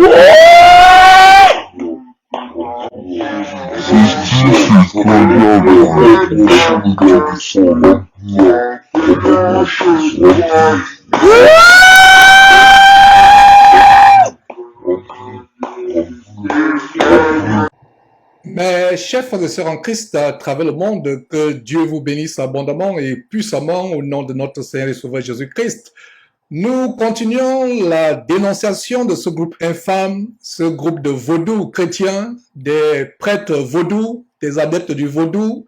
Mes chers frères et sœurs en Christ à travers le monde, que Dieu vous bénisse abondamment et puissamment au nom de notre Seigneur et Sauveur Jésus-Christ. Nous continuons la dénonciation de ce groupe infâme, ce groupe de vaudous chrétiens, des prêtres vaudous, des adeptes du vaudou,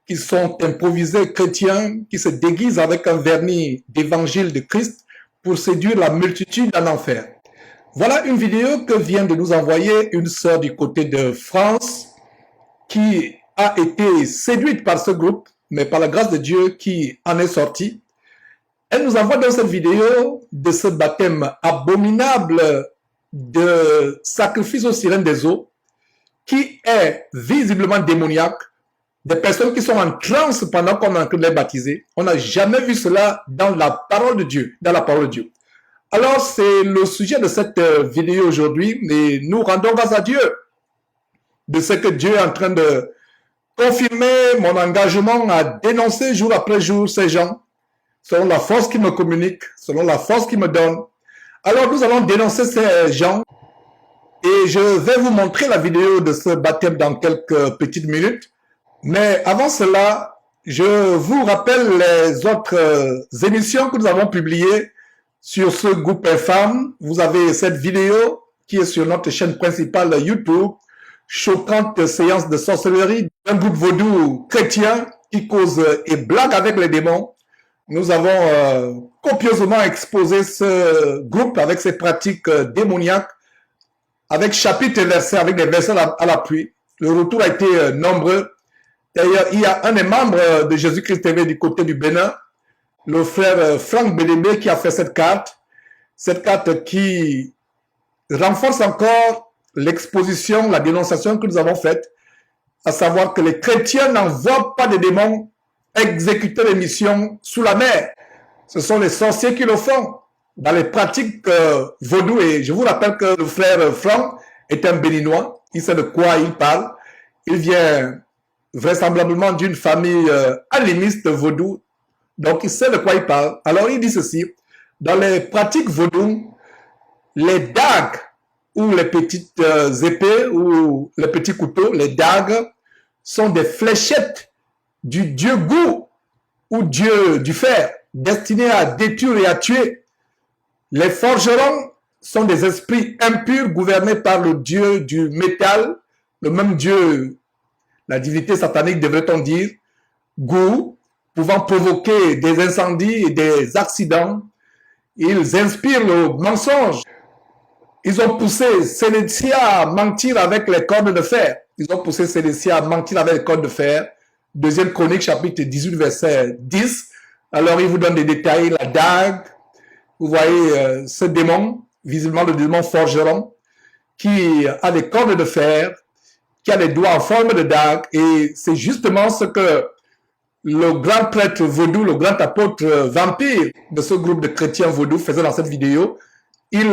qui sont improvisés chrétiens, qui se déguisent avec un vernis d'évangile de Christ pour séduire la multitude en enfer. Voilà une vidéo que vient de nous envoyer une sœur du côté de France, qui a été séduite par ce groupe, mais par la grâce de Dieu qui en est sortie. Elle nous envoie dans cette vidéo de ce baptême abominable de sacrifice aux sirènes des eaux, qui est visiblement démoniaque, des personnes qui sont en transe pendant qu'on est en train de les baptiser. On n'a jamais vu cela dans la parole de Dieu, Alors, c'est le sujet de cette vidéo aujourd'hui, et nous rendons grâce à Dieu de ce que Dieu est en train de confirmer mon engagement à dénoncer jour après jour ces gens, selon la force qui me communique, selon la force qui me donne. Alors nous allons dénoncer ces gens et je vais vous montrer la vidéo de ce baptême dans quelques petites minutes. Mais avant cela, je vous rappelle les autres émissions que nous avons publiées sur ce groupe infâme. Vous avez cette vidéo qui est sur notre chaîne principale YouTube, choquante séance de sorcellerie d'un groupe vaudou chrétien qui cause et blague avec les démons. Nous avons copieusement exposé ce groupe avec ses pratiques démoniaques, avec chapitres et versets, avec des versets à l'appui. Le retour a été nombreux. D'ailleurs, il y a un des membres de Jésus-Christ TV du côté du Bénin, le frère Franck Bédébé, qui a fait cette carte qui renforce encore l'exposition, la dénonciation que nous avons faite, à savoir que les chrétiens n'envoient pas des démons exécuter les missions sous la mer. Ce sont les sorciers qui le font dans les pratiques vaudou. Et je vous rappelle que le frère Franck est un béninois, il sait de quoi il parle. Il vient vraisemblablement d'une famille animiste vaudou, donc il sait de quoi il parle. Alors il dit ceci: dans les pratiques vaudou, les dagues ou les petites épées ou les petits couteaux, les dagues, sont des fléchettes du dieu Gou ou dieu du fer, destinées à détruire et à tuer. Les forgerons sont des esprits impurs gouvernés par le dieu du métal, le même dieu, la divinité satanique devrait-on dire, Gou, pouvant provoquer des incendies et des accidents. Ils inspirent le mensonge. Ils ont poussé Sénécia à mentir avec les cordes de fer. Ils ont poussé Sénécia à mentir avec les cordes de fer. Deuxième Chronique, chapitre 18, verset 10. Alors, il vous donne des détails. La dague, vous voyez ce démon, visiblement le démon forgeron, qui a des cordes de fer, qui a des doigts en forme de dague. Et c'est justement ce que le grand prêtre vaudou, le grand apôtre vampire de ce groupe de chrétiens vaudou faisait dans cette vidéo. Il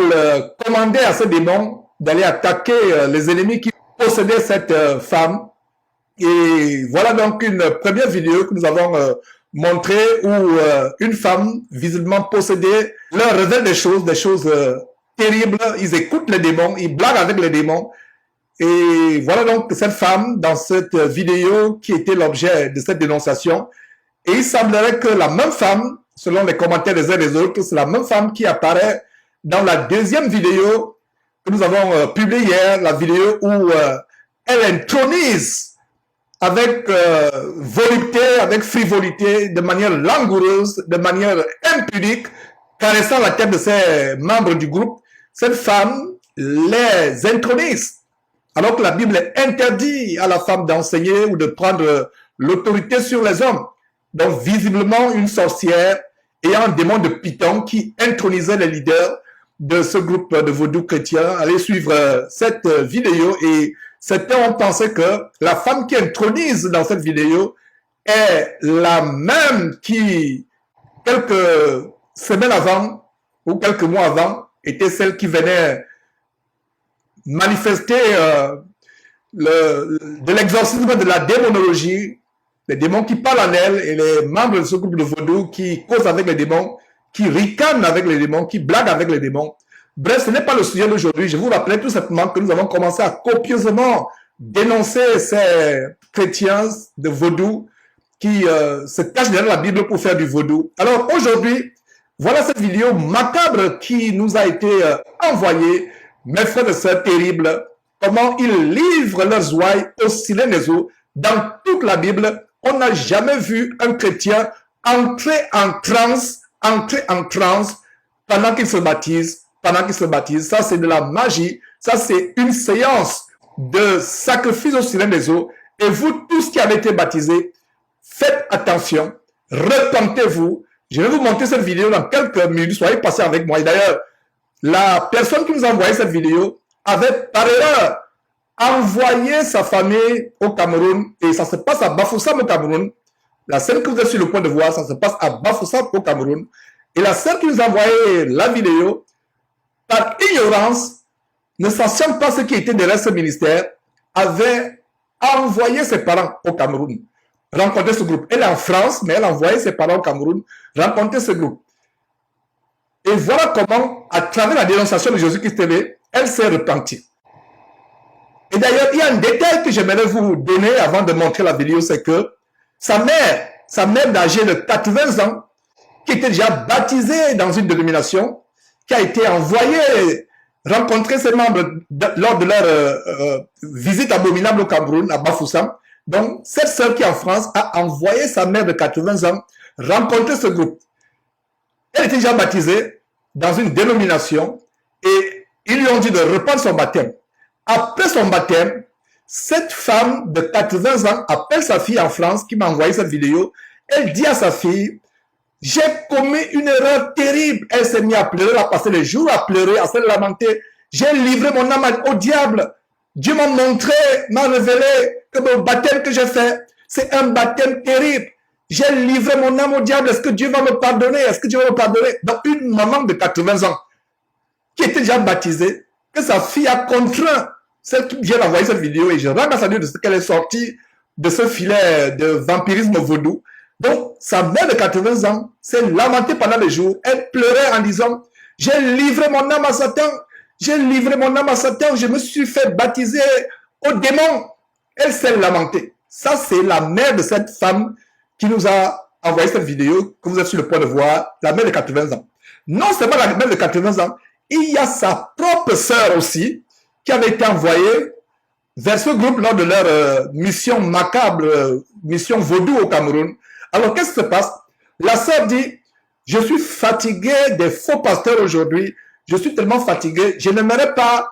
commandait à ce démon d'aller attaquer les ennemis qui possédaient cette femme. Et voilà donc une première vidéo que nous avons montrée où une femme visiblement possédée leur révèle des choses terribles. Ils écoutent les démons, ils blaguent avec les démons. Et voilà donc cette femme dans cette vidéo qui était l'objet de cette dénonciation. Et il semblerait que la même femme, selon les commentaires des uns et des autres, c'est la même femme qui apparaît dans la deuxième vidéo que nous avons publiée hier, la vidéo où elle intronise avec volupté, avec frivolité, de manière langoureuse, de manière impudique, caressant la tête de ses membres du groupe. Cette femme les intronise. Alors que la Bible interdit à la femme d'enseigner ou de prendre l'autorité sur les hommes. Donc visiblement une sorcière ayant un démon de Python qui intronisait les leaders de ce groupe de vaudou chrétiens. Allez suivre cette vidéo et certains ont pensé que la femme qui intronise dans cette vidéo est la même qui, quelques semaines avant ou quelques mois avant, était celle qui venait manifester de l'exorcisme de la démonologie, les démons qui parlent en elle et les membres de ce groupe de vaudou qui causent avec les démons, qui ricanent avec les démons, qui blaguent avec les démons. Bref, ce n'est pas le sujet d'aujourd'hui. Je vous rappelais tout simplement que nous avons commencé à copieusement dénoncer ces chrétiens de vaudou qui se cachent derrière la Bible pour faire du vaudou. Alors aujourd'hui, voilà cette vidéo macabre qui nous a été envoyée. Mes frères et sœurs terribles, comment ils livrent leurs ouailles au silence des eaux. Dans toute la Bible, on n'a jamais vu un chrétien entrer en transe pendant qu'il se baptise. Ça, c'est de la magie. Ça, c'est une séance de sacrifice au silence des eaux. Et vous, tous qui avez été baptisés, faites attention, repentez-vous. Je vais vous montrer cette vidéo dans quelques minutes. Soyez patient avec moi. Et d'ailleurs, la personne qui nous a envoyé cette vidéo avait par erreur envoyé sa famille au Cameroun. Et ça se passe à Bafoussam au Cameroun. La scène que vous êtes sur le point de voir, ça se passe à Bafoussam au Cameroun. Et la scène qui nous a envoyé la vidéo, par ignorance, ne sachant pas ce qui était derrière ce ministère, avait envoyé ses parents au Cameroun rencontrer ce groupe. Elle est en France, mais elle a envoyé ses parents au Cameroun rencontrer ce groupe. Et voilà comment, à travers la dénonciation de Jésus-Christ TV, elle s'est repentie. Et d'ailleurs, il y a un détail que j'aimerais vous donner avant de montrer la vidéo, c'est que sa mère d'âge de 80 ans, qui était déjà baptisée dans une dénomination, qui a été envoyée rencontrer ses membres lors de leur visite abominable au Cameroun, à Bafoussam. Donc, cette sœur qui est en France a envoyé sa mère de 80 ans rencontrer ce groupe. Elle était déjà baptisée dans une dénomination et ils lui ont dit de reprendre son baptême. Après son baptême, cette femme de 80 ans appelle sa fille en France qui m'a envoyé cette vidéo. Elle dit à sa fille, j'ai commis une erreur terrible. Elle s'est mise à pleurer, elle a passé les jours à pleurer, à se lamenter. J'ai livré mon âme au diable. Dieu m'a montré, m'a révélé que le baptême que j'ai fait, c'est un baptême terrible. J'ai livré mon âme au diable. Est-ce que Dieu va me pardonner? Est-ce que Dieu va me pardonner? Donc, une maman de 80 ans qui était déjà baptisée, que sa fille a contraint, celle qui vient d'envoyer cette vidéo, et je rends grâce à Dieu de ce qu'elle est sortie de ce filet de vampirisme vaudou. Donc, sa mère de 80 ans s'est lamentée pendant les jours. Elle pleurait en disant, j'ai livré mon âme à Satan. J'ai livré mon âme à Satan. Je me suis fait baptiser au démon. Elle s'est lamentée. Ça, c'est la mère de cette femme qui nous a envoyé cette vidéo que vous êtes sur le point de voir, la mère de 80 ans. Non seulement la mère de 80 ans, il y a sa propre sœur aussi qui avait été envoyée vers ce groupe lors de leur mission macabre, mission vaudou au Cameroun. Alors, qu'est-ce qui se passe? La sœur dit, je suis fatiguée des faux pasteurs aujourd'hui. Je suis tellement fatiguée, je n'aimerais pas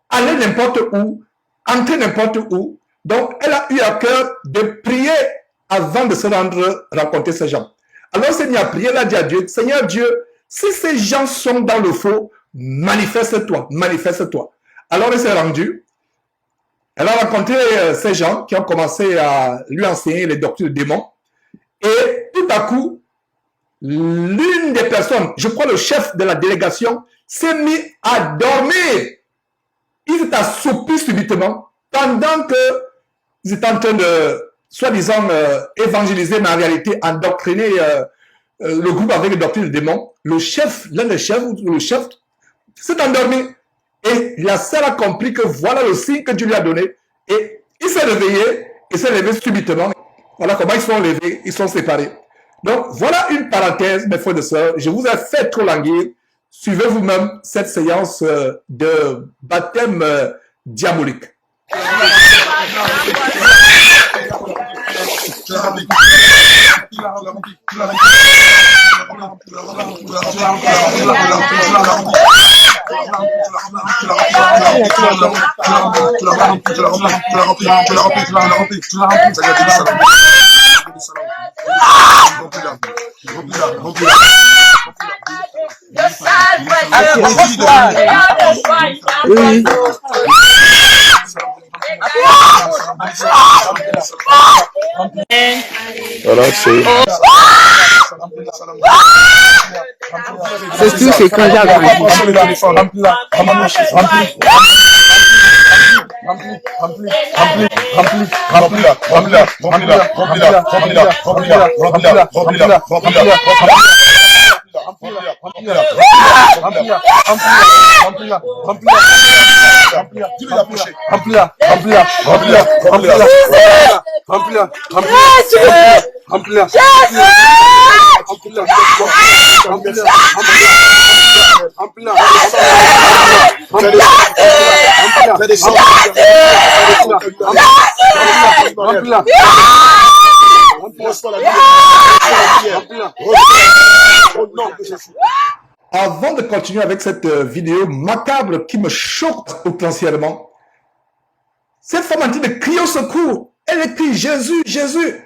aller n'importe où, entrer n'importe où. Donc, elle a eu à cœur de prier avant de se rendre rencontrer ces gens. Alors, elle s'est mise à prier, elle a dit à Dieu, Seigneur Dieu, si ces gens sont dans le faux, manifeste-toi, manifeste-toi. Alors, elle s'est rendue. Elle a rencontré ces gens qui ont commencé à lui enseigner les doctrines de démons. Et tout à coup, l'une des personnes, je crois le chef de la délégation, s'est mis à dormir. Il s'est assoupi subitement pendant qu'ils étaient en train de, soi-disant, évangéliser, mais en réalité endoctriner le groupe avec les doctrines de démons. Le chef, l'un des chefs, le chef, s'est endormi. Et la sœur a compris que voilà le signe que Dieu lui a donné. Et il s'est réveillé, il s'est levé subitement. Voilà comment ils sont levés, ils sont séparés. Donc, voilà une parenthèse, mes frères et sœurs. Je vous ai fait trop languir. Suivez vous-même cette séance de baptême diabolique. Oui. Voilà, c'est C'est tout, c'est quand j'ai grandi. Avant de continuer avec cette vidéo macabre qui me choque outrancièrement, cette femme a dit de crier au secours. Elle crie Jésus, Jésus.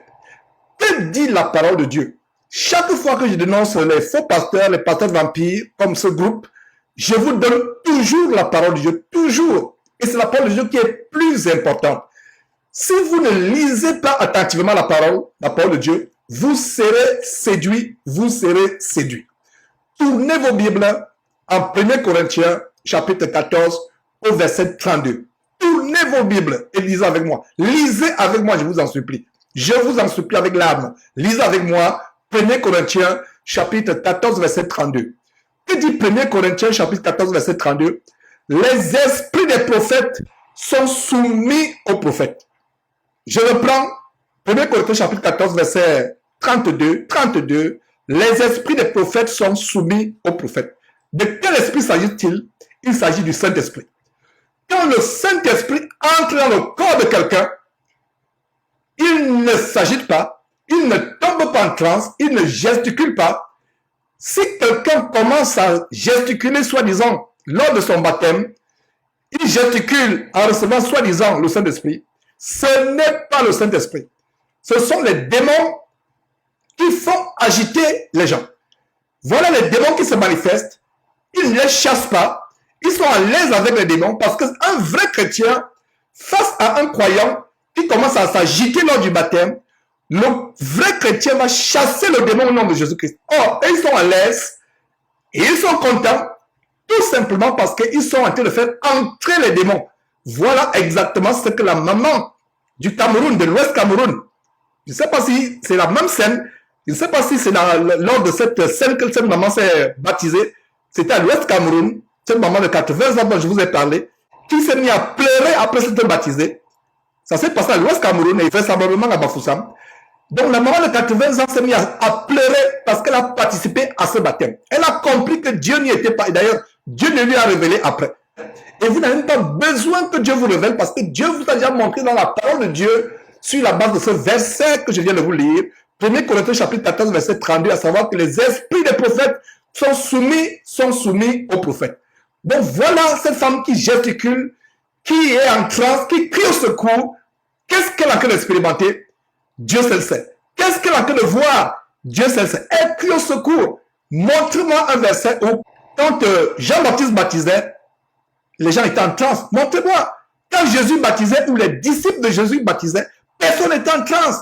Que dit la parole de Dieu? Chaque fois que je dénonce les faux pasteurs, les pasteurs vampires, comme ce groupe, je vous donne toujours la parole de Dieu, toujours. Et c'est la parole de Dieu qui est plus importante. Si vous ne lisez pas attentivement la parole de Dieu, vous serez séduit, vous serez séduit. Tournez vos Bibles en 1 Corinthiens, chapitre 14, au verset 32. Tournez vos Bibles et lisez avec moi. Lisez avec moi, je vous en supplie. Je vous en supplie avec l'âme. Lisez avec moi 1 Corinthiens, chapitre 14, verset 32. Que dit 1 Corinthiens, chapitre 14, verset 32? Les esprits des prophètes sont soumis aux prophètes. Je reprends 1 Corinthiens, chapitre 14, verset 32. Les esprits des prophètes sont soumis aux prophètes. De quel esprit s'agit-il? Il s'agit du Saint-Esprit. Quand le Saint-Esprit entre dans le corps de quelqu'un, il ne s'agite pas, il ne tombe pas en transe, il ne gesticule pas. Si quelqu'un commence à gesticuler soi-disant lors de son baptême, il gesticule en recevant soi-disant le Saint-Esprit, ce n'est pas le Saint-Esprit. Ce sont les démons qui font agiter les gens. Voilà les démons qui se manifestent. Ils ne les chassent pas. Ils sont à l'aise avec les démons parce qu'un vrai chrétien, face à un croyant qui commence à s'agiter lors du baptême, le vrai chrétien va chasser le démon au nom de Jésus-Christ. Or, ils sont à l'aise et ils sont contents tout simplement parce qu'ils sont en train de faire entrer les démons. Voilà exactement ce que la maman du Cameroun, de l'Ouest Cameroun, je ne sais pas si c'est la même scène, je ne sais pas si c'est lors de cette scène que cette maman s'est baptisée, c'était à l'Ouest Cameroun, cette maman de 80 ans dont je vous ai parlé, qui s'est mis à pleurer après s'être baptisée. Ça s'est passé à l'Ouest Cameroun et vraisemblablement à Bafoussam. Donc la maman de 80 ans s'est mise à pleurer parce qu'elle a participé à ce baptême. Elle a compris que Dieu n'y était pas. Et d'ailleurs, Dieu ne lui a révélé après. Et vous n'avez pas besoin que Dieu vous révèle parce que Dieu vous a déjà montré dans la parole de Dieu, sur la base de ce verset que je viens de vous lire, 1 Corinthiens chapitre 14, verset 32, à savoir que les esprits des prophètes sont soumis aux prophètes. Donc voilà cette femme qui gesticule, qui est en transe, qui crie au secours. Qu'est-ce qu'elle a en train d'expérimenter? Dieu seul sait. Qu'est-ce qu'elle a en train de voir? Dieu seul sait. Elle crie au secours. Montre-moi un verset où, quand Jean-Baptiste baptisait, les gens étaient en transe. Montrez-moi. Quand Jésus baptisait, ou les disciples de Jésus baptisaient, personne n'était en transe.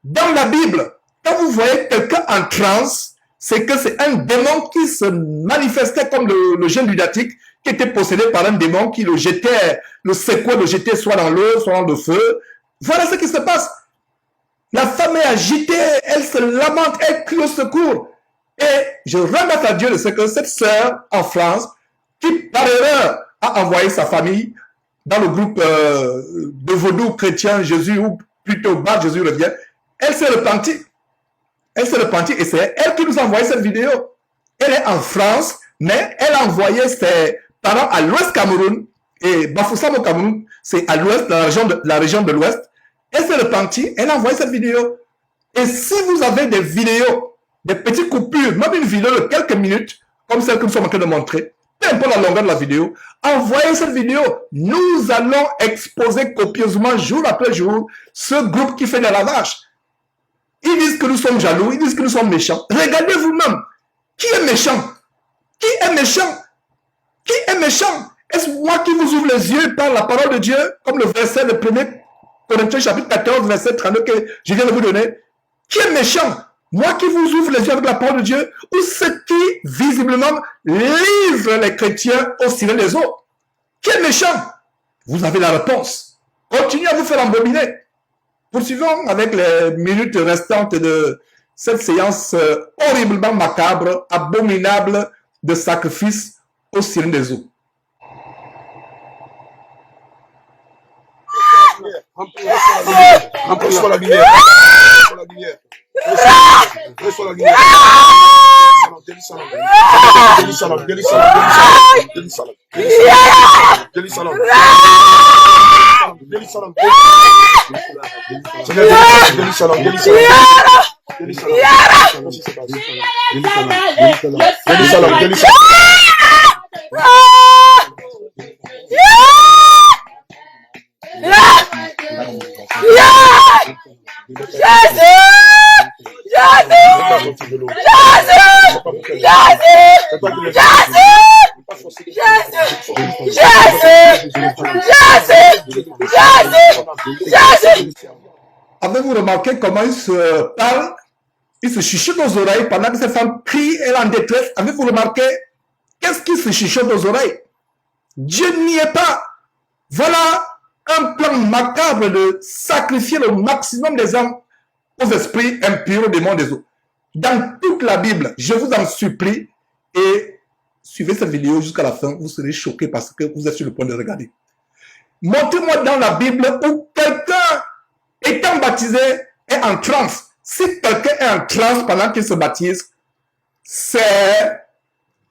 Dans la Bible, quand vous voyez quelqu'un en transe, c'est que c'est un démon qui se manifestait comme le jeune lunatique, qui était possédé par un démon qui le jetait, le secouait, le jetait soit dans l'eau, soit dans le feu. Voilà ce qui se passe. La femme est agitée, elle se lamente, elle crie au secours. Et je remercie à Dieu de ce que cette sœur en France, qui par erreur a envoyé sa famille dans le groupe de vaudou chrétien Jésus, ou plutôt bas Jésus revient, elle s'est repentie. Elle s'est repentie et c'est elle qui nous a envoyé cette vidéo. Elle est en France, mais elle a envoyé ses parents à l'Ouest Cameroun. Et Bafoussam au Cameroun, c'est à l'Ouest, la région de l'Ouest. Elle s'est repentie, elle a envoyé cette vidéo. Et si vous avez des vidéos, des petites coupures, même une vidéo de quelques minutes, comme celle que nous sommes en train de montrer, peu importe la longueur de la vidéo, envoyez cette vidéo. Nous allons exposer copieusement, jour après jour, ce groupe qui fait des lavages. Ils disent que nous sommes jaloux, ils disent que nous sommes méchants. Regardez vous-même. Qui est méchant? Qui est méchant? Qui est méchant? Est-ce moi qui vous ouvre les yeux par la parole de Dieu, comme le verset de 1 Corinthiens chapitre 14, verset 32 que je viens de vous donner? Qui est méchant? Moi qui vous ouvre les yeux avec la parole de Dieu, ou ceux qui, visiblement, livrent les chrétiens au ciel des eaux? Qui est méchant? Vous avez la réponse. Continuez à vous faire embobiner. Poursuivons avec les minutes restantes de cette séance horriblement macabre, abominable de sacrifice au sirène des eaux. Reçois la lumière. Reçois la lumière. Avez-vous remarqué comment il se parle, il se chuchote aux oreilles pendant que cette femme crie, elle est en détresse? Avez-vous remarqué? Qu'est-ce qui se chuchote aux oreilles? Dieu n'y est pas. Voilà un plan macabre de sacrifier le maximum des hommes aux esprits impurs, aux démons des eaux. Dans toute la Bible, je vous en supplie, et suivez cette vidéo jusqu'à la fin, vous serez choqués parce que vous êtes sur le point de regarder. Montrez-moi dans la Bible où quelqu'un étant baptisé est en transe. Si quelqu'un est en transe pendant qu'il se baptise, c'est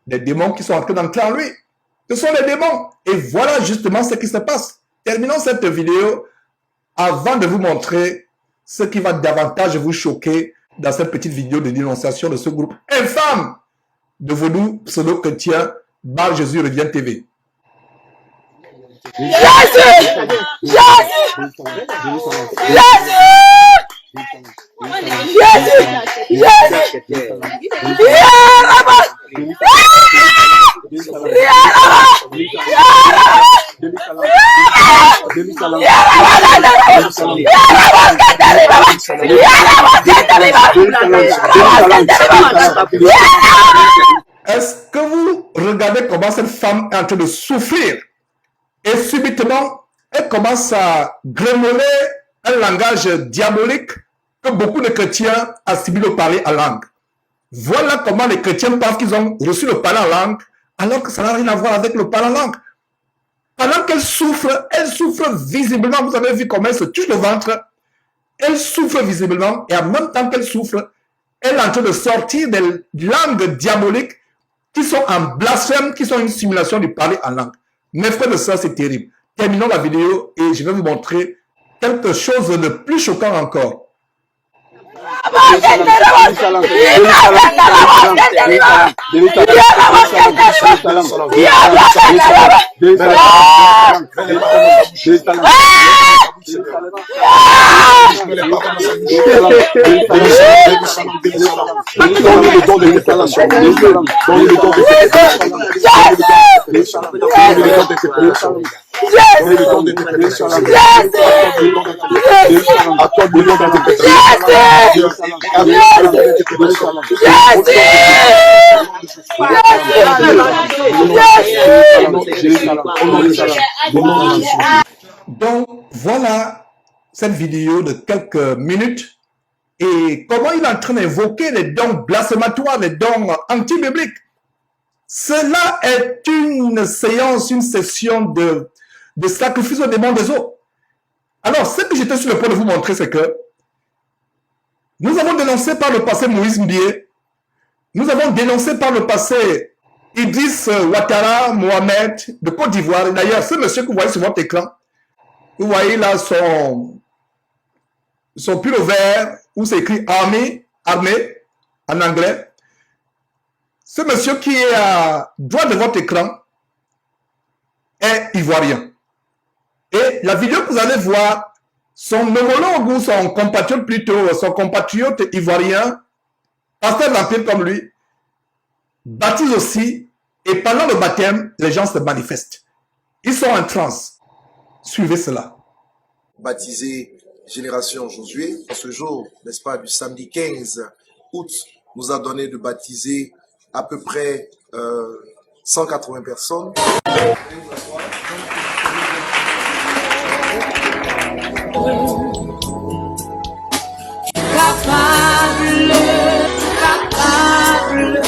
des démons qui sont en train d'entrer en lui. Ce sont les démons. Et voilà justement ce qui se passe. Terminons cette vidéo avant de vous montrer ce qui va davantage vous choquer dans cette petite vidéo de dénonciation de ce groupe infâme de vaudou pseudo-chrétiens Bar Jésus revient TV. Est-ce que vous regardez comment cette femme est en train de souffrir et subitement elle commence à grommeler un langage diabolique que beaucoup de chrétiens assimilent au parler en langue. Voilà comment les chrétiens pensent qu'ils ont reçu le parler en langue alors que ça n'a rien à voir avec le parler en langue. Pendant qu'elle souffre visiblement. Vous avez vu comment elle se touche le ventre. Elle souffre visiblement et en même temps qu'elle souffre, elle est en train de sortir des langues diaboliques qui sont en blasphème, qui sont une simulation du parler en langue. Mes frères de sœurs, c'est terrible. Terminons la vidéo et je vais vous montrer quelque chose de plus choquant encore. Donc voilà cette vidéo de quelques minutes et comment il est en train d'invoquer les dons blasphématoires, les dons anti-bibliques. Cela est une séance, une session de sacrifice au démon des eaux. Alors, ce que j'étais sur le point de vous montrer, c'est que nous avons dénoncé par le passé Moïse Mbié, nous avons dénoncé par le passé Idriss Ouattara Mohamed de Côte d'Ivoire. D'ailleurs, ce monsieur que vous voyez sur votre écran, vous voyez là son pull vert où c'est écrit armée en anglais. Ce monsieur qui est à droite de votre écran est ivoirien. Et la vidéo que vous allez voir, son homologue ou son compatriote plutôt, son compatriote ivoirien, pasteur d'empire comme lui, baptise aussi, et pendant le baptême, les gens se manifestent. Ils sont en transe. Suivez cela. Baptisé Génération Josué, en ce jour, n'est-ce pas, du samedi 15 août, nous a donné de baptiser à peu près 180 personnes. capable, capable.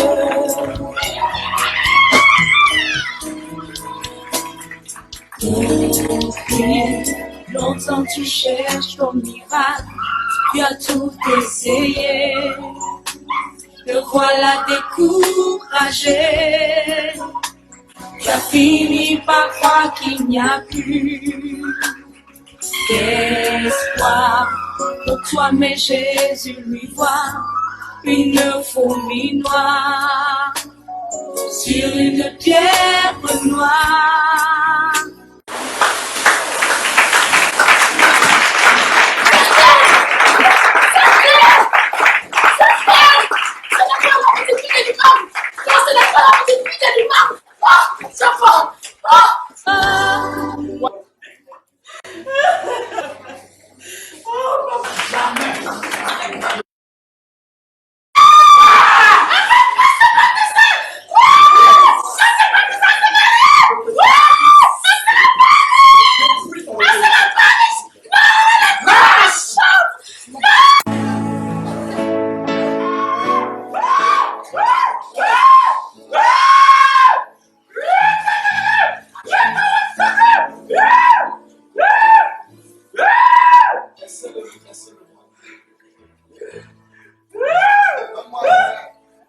Longtemps tu cherches ton miracle, tu as tout essayé, te voilà découragé. Tu as fini par croire qu'il n'y a plus d'espoir pour toi, mais Jésus lui voit une fourmi noire sur une pierre noire.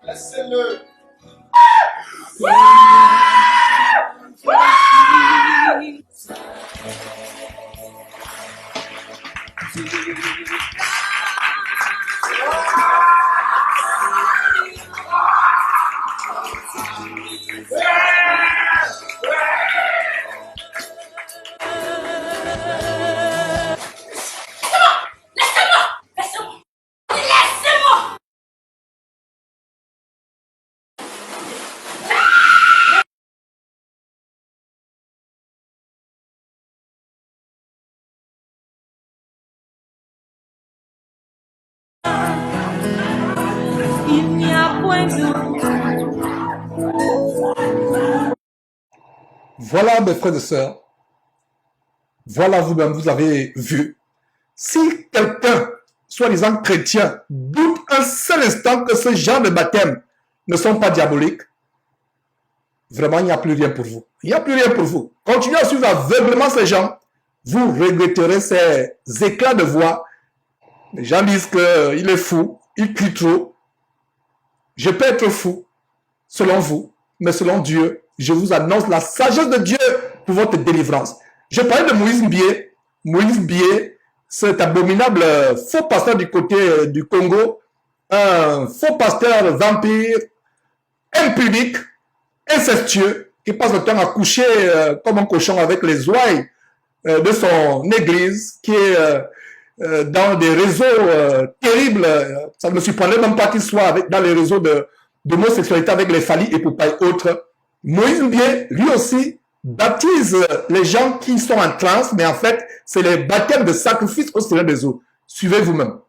Laissez-le. Il n'y a point de... Voilà, mes frères et sœurs, voilà vous-même, vous avez vu. Si quelqu'un, soi-disant chrétien, doute un seul instant que ce genre de baptême ne sont pas diaboliques, vraiment, il n'y a plus rien pour vous. Il n'y a plus rien pour vous. Continuez à suivre aveuglément ces gens. Vous regretterez ces éclats de voix. Les gens disent qu'il est fou, il crie trop. Je peux être fou, selon vous, mais selon Dieu, je vous annonce la sagesse de Dieu pour votre délivrance. Je parlais de Moïse Mbié. Moïse Mbié, cet abominable faux pasteur du côté du Congo, un faux pasteur vampire, impudique, incestueux, qui passe le temps à coucher comme un cochon avec les ouailles de son église, qui est dans des réseaux terribles. Ça ne me surprendrait même pas qu'il soit dans les réseaux d'homosexualité avec les Fali et Poupaï autres. Moïse Mbié, lui aussi, baptise les gens qui sont en transe, mais en fait, c'est les baptêmes de sacrifice au Seigneur des eaux. Suivez vous-même.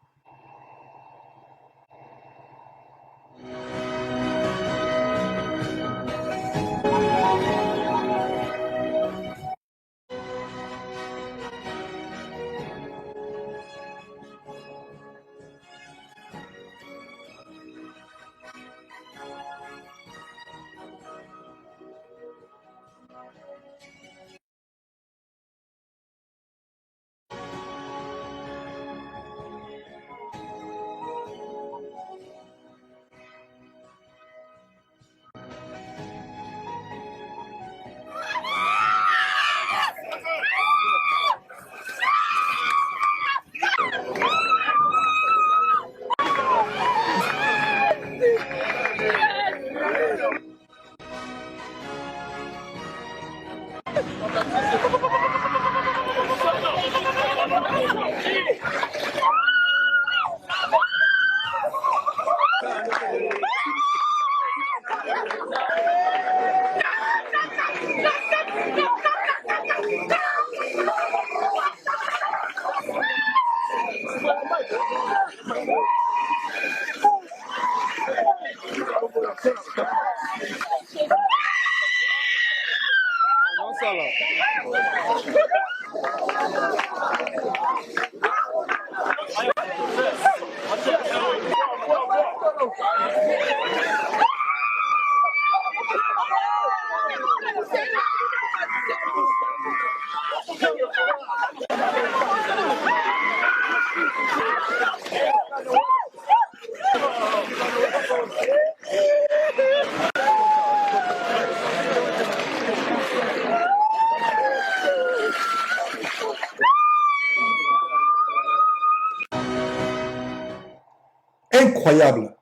Incroyable.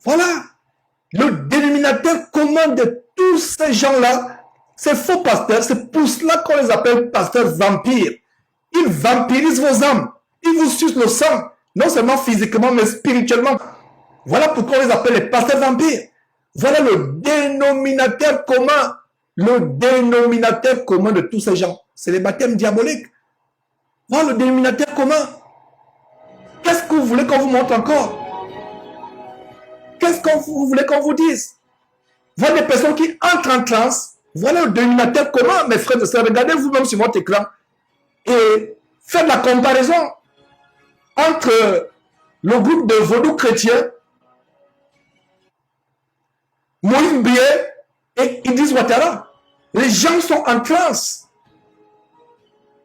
Voilà. Le dénominateur commun de tous ces gens-là, ces faux pasteurs, c'est pour cela qu'on les appelle pasteurs vampires. Ils vampirisent vos âmes. Ils vous sucent le sang, non seulement physiquement, mais spirituellement. Voilà pourquoi on les appelle les pasteurs vampires. Voilà le dénominateur commun. Le dénominateur commun de tous ces gens. C'est les baptêmes diaboliques. Voilà le dénominateur commun. Qu'est-ce que vous voulez qu'on vous montre encore? Qu'est-ce que vous voulez qu'on vous dise? Voilà des personnes qui entrent en transe. Voilà le dénominateur commun, mes frères et sœurs. Regardez vous-même sur votre écran et faites la comparaison entre le groupe de vaudous chrétiens, Moïse Bié et Idriss Ouattara. Les gens sont en transe.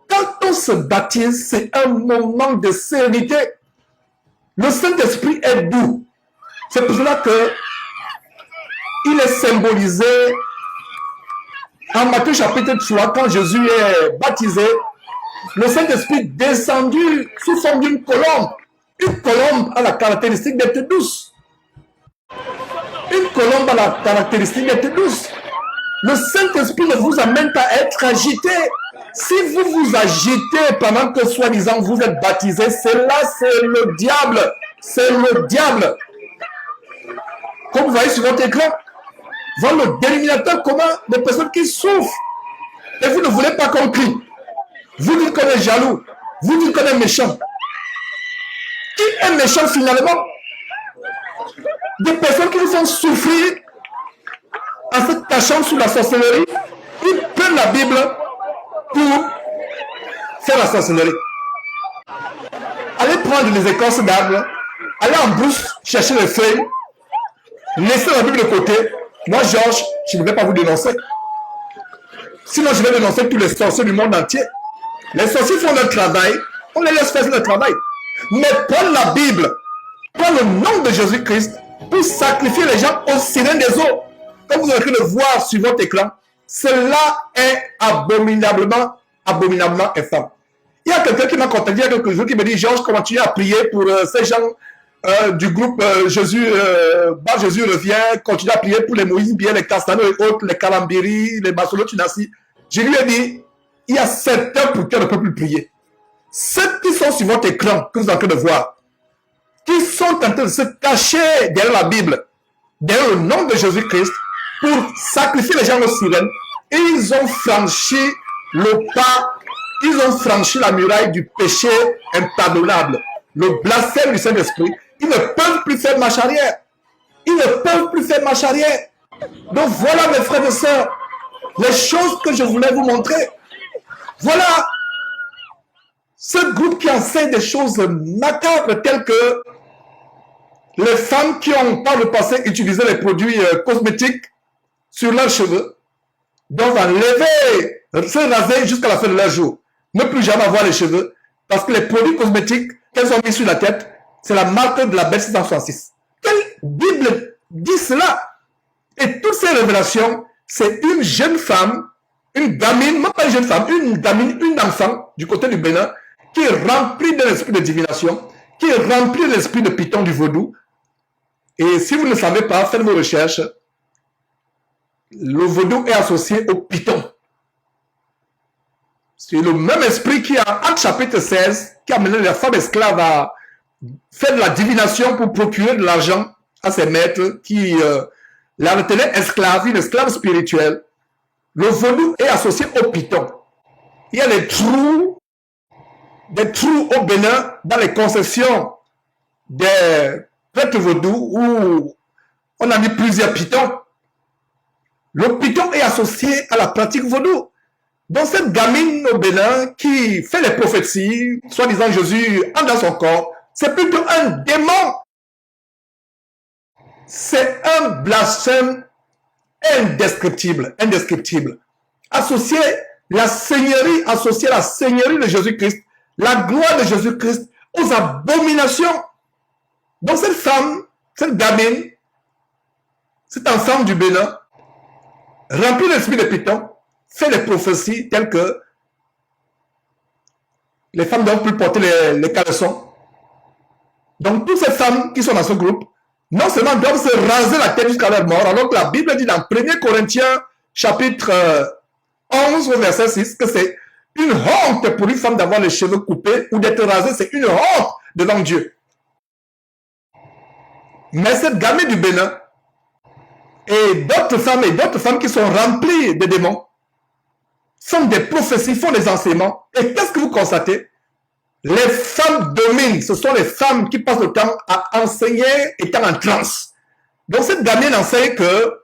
Quand on se baptise, c'est un moment de sérénité. Le Saint-Esprit est doux. C'est pour cela que il est symbolisé en Matthieu chapitre 3, quand Jésus est baptisé, le Saint-Esprit descendu sous forme d'une colombe. Une colombe a la caractéristique d'être douce. Une colombe a la caractéristique d'être douce. Le Saint-Esprit ne vous amène pas à être agité. Si vous vous agitez pendant que soi-disant vous êtes baptisé, c'est le diable. C'est le diable. Comme vous voyez sur votre écran, voilà le dénominateur commun des personnes qui souffrent. Et vous ne voulez pas qu'on crie. Vous dites qu'on est jaloux. Vous dites qu'on est méchant. Qui est méchant finalement? Des personnes qui vous font souffrir en se cachant sous la sorcellerie. Ils prennent la Bible pour faire la sorcellerie. Allez prendre les écorces d'arbres. Allez en brousse chercher les feuilles. Laissez la Bible de côté. Moi, Georges, je ne vais pas vous dénoncer. Sinon, je vais dénoncer tous les sorciers du monde entier. Les sorciers font leur travail. On les laisse faire leur travail. Mais prendre la Bible, prendre le nom de Jésus-Christ pour sacrifier les gens aux sirènes des eaux. Comme vous avez pu le voir sur votre écran, cela est abominablement infâme. Il y a quelqu'un qui m'a contacté il y a quelques jours qui me dit, Georges, continue à prier pour ces gens du groupe Jésus revient, continue à prier pour les Moïse Bié, les Castano et autres, les Kalambiri, les Basolo Tunasi. Je lui ai dit, il y a certains pour qui on ne peut plus prier. Ceux qui sont sur votre écran, que vous êtes en train de voir, qui sont en train de se cacher derrière la Bible, derrière le nom de Jésus-Christ, pour sacrifier les gens aux sirènes, ils ont franchi le pas, ils ont franchi la muraille du péché impardonnable, le blasphème du Saint-Esprit. Ils ne peuvent plus faire marche arrière. Ils ne peuvent plus faire marche arrière. Donc voilà, mes frères et sœurs, les choses que je voulais vous montrer. Voilà ce groupe qui enseigne des choses macabres telles que les femmes qui ont par le passé utilisé les produits cosmétiques sur leurs cheveux doivent enlever, se raser jusqu'à la fin de leur jour. Ne plus jamais avoir les cheveux parce que les produits cosmétiques qu'elles ont mis sur la tête, c'est la marque de la bête 666. Quelle Bible dit cela? Et toutes ces révélations, c'est une jeune femme, une gamine, même pas une jeune femme, une gamine, une enfant du côté du Bénin, qui est remplie de l'esprit de divination, qui est remplie de l'esprit de Python du vaudou. Et si vous ne savez pas, faites vos recherches. Le vaudou est associé au Python. C'est le même esprit qui a, en chapitre 16, qui a mené la femme esclave à faire de la divination pour procurer de l'argent à ses maîtres qui la retenaient esclave, une esclave spirituelle. Le vaudou est associé au Python. Il y a des trous au Bénin dans les concessions des prêtres vaudous où on a mis plusieurs pythons. Le python est associé à la pratique vaudou. Donc cette gamine au Bénin qui fait les prophéties, soi-disant Jésus entre dans son corps, c'est plutôt un démon. C'est un blasphème indescriptible, associé la seigneurie associée à la seigneurie de Jésus-Christ, la gloire de Jésus-Christ aux abominations. Donc cette femme, cette gamine, cet enfant du Bénin, rempli de l'esprit de Python, fait des prophéties telles que les femmes doivent plus porter les caleçons. Donc toutes ces femmes qui sont dans ce groupe, non seulement doivent se raser la tête jusqu'à leur mort, alors que la Bible dit dans 1 Corinthiens chapitre 11 au verset 6 que c'est une honte pour une femme d'avoir les cheveux coupés ou d'être rasée, c'est une honte devant Dieu. Mais cette gamine du Bénin et d'autres femmes qui sont remplies de démons font des prophéties, font des enseignements. Et qu'est-ce que vous constatez? Les femmes dominent. Ce sont les femmes qui passent le temps à enseigner étant en transe. Donc cette gamine enseigne que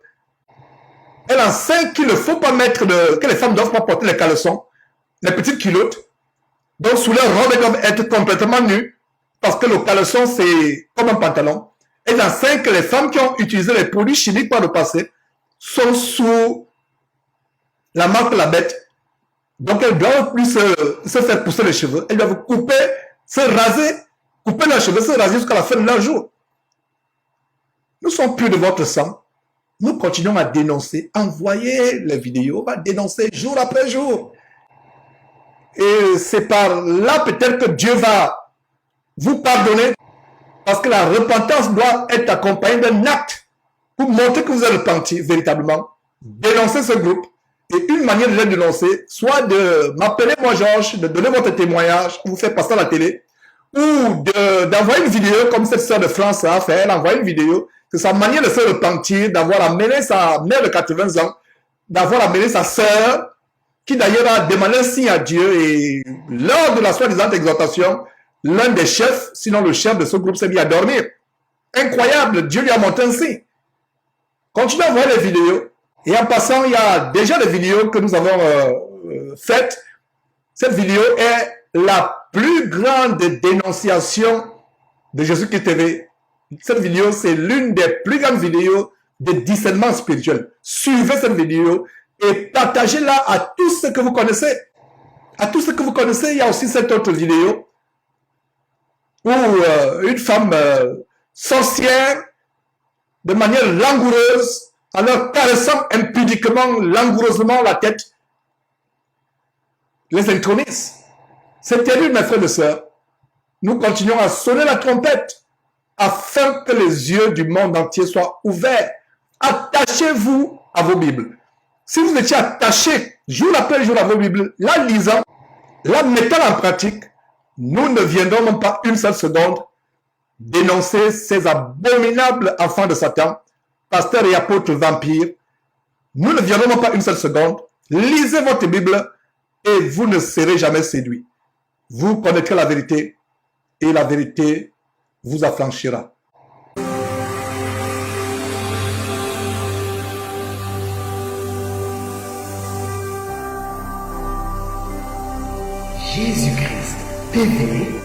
elle enseigne qu'il ne faut pas mettre que les femmes doivent pas porter les caleçons, les petites culottes. Donc sous leur robe, elles doivent être complètement nues parce que le caleçon c'est comme un pantalon. Elle enseigne que les femmes qui ont utilisé les produits chimiques par le passé sont sous la marque de la bête. Donc elles doivent plus se faire pousser les cheveux. Elles doivent couper, se raser, couper leurs cheveux, se raser jusqu'à la fin de leur jour. Nous sommes purs de votre sang. Nous continuons à dénoncer. Envoyez les vidéos, on va dénoncer jour après jour. Et c'est par là peut-être que Dieu va vous pardonner. Parce que la repentance doit être accompagnée d'un acte pour montrer que vous êtes repenti véritablement. Dénoncer ce groupe. Et une manière de les dénoncer, soit de m'appeler moi Georges, de donner votre témoignage, vous faire passer à la télé, ou d'envoyer une vidéo comme cette sœur de France a fait, elle a envoyé une vidéo, c'est sa manière de se repentir, d'avoir amené sa mère de 80 ans, d'avoir amené sa sœur, qui d'ailleurs a demandé un signe à Dieu, et lors de la soi-disant exhortation, l'un des chefs, sinon le chef de ce groupe, s'est mis à dormir. Incroyable, Dieu lui a montré un signe. Continuez à voir les vidéos. Et en passant, il y a déjà des vidéos que nous avons faites. Cette vidéo est la plus grande dénonciation de Jésus-Christ TV. Cette vidéo, c'est l'une des plus grandes vidéos de discernement spirituel. Suivez cette vidéo et partagez-la à tous ceux que vous connaissez. À tous ceux que vous connaissez, il y a aussi cette autre vidéo où une femme sorcière, de manière langoureuse, en leur caressant impudiquement, langoureusement la tête, les intronise. C'est terrible, mes frères et sœurs. Nous continuons à sonner la trompette afin que les yeux du monde entier soient ouverts. Attachez-vous à vos Bibles. Si vous étiez attachés jour après jour à vos Bibles, la lisant, la mettant en pratique, nous ne viendrons même pas une seule seconde dénoncer ces abominables enfants de Satan, pasteurs et apôtres vampires. Nous ne viendrons même pas une seule seconde. Lisez votre Bible et vous ne serez jamais séduits. Vous connaîtrez la vérité et la vérité vous affranchira. Jésus-Christ TV,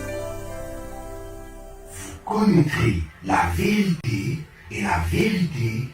vous connaîtrez la vérité et la vérité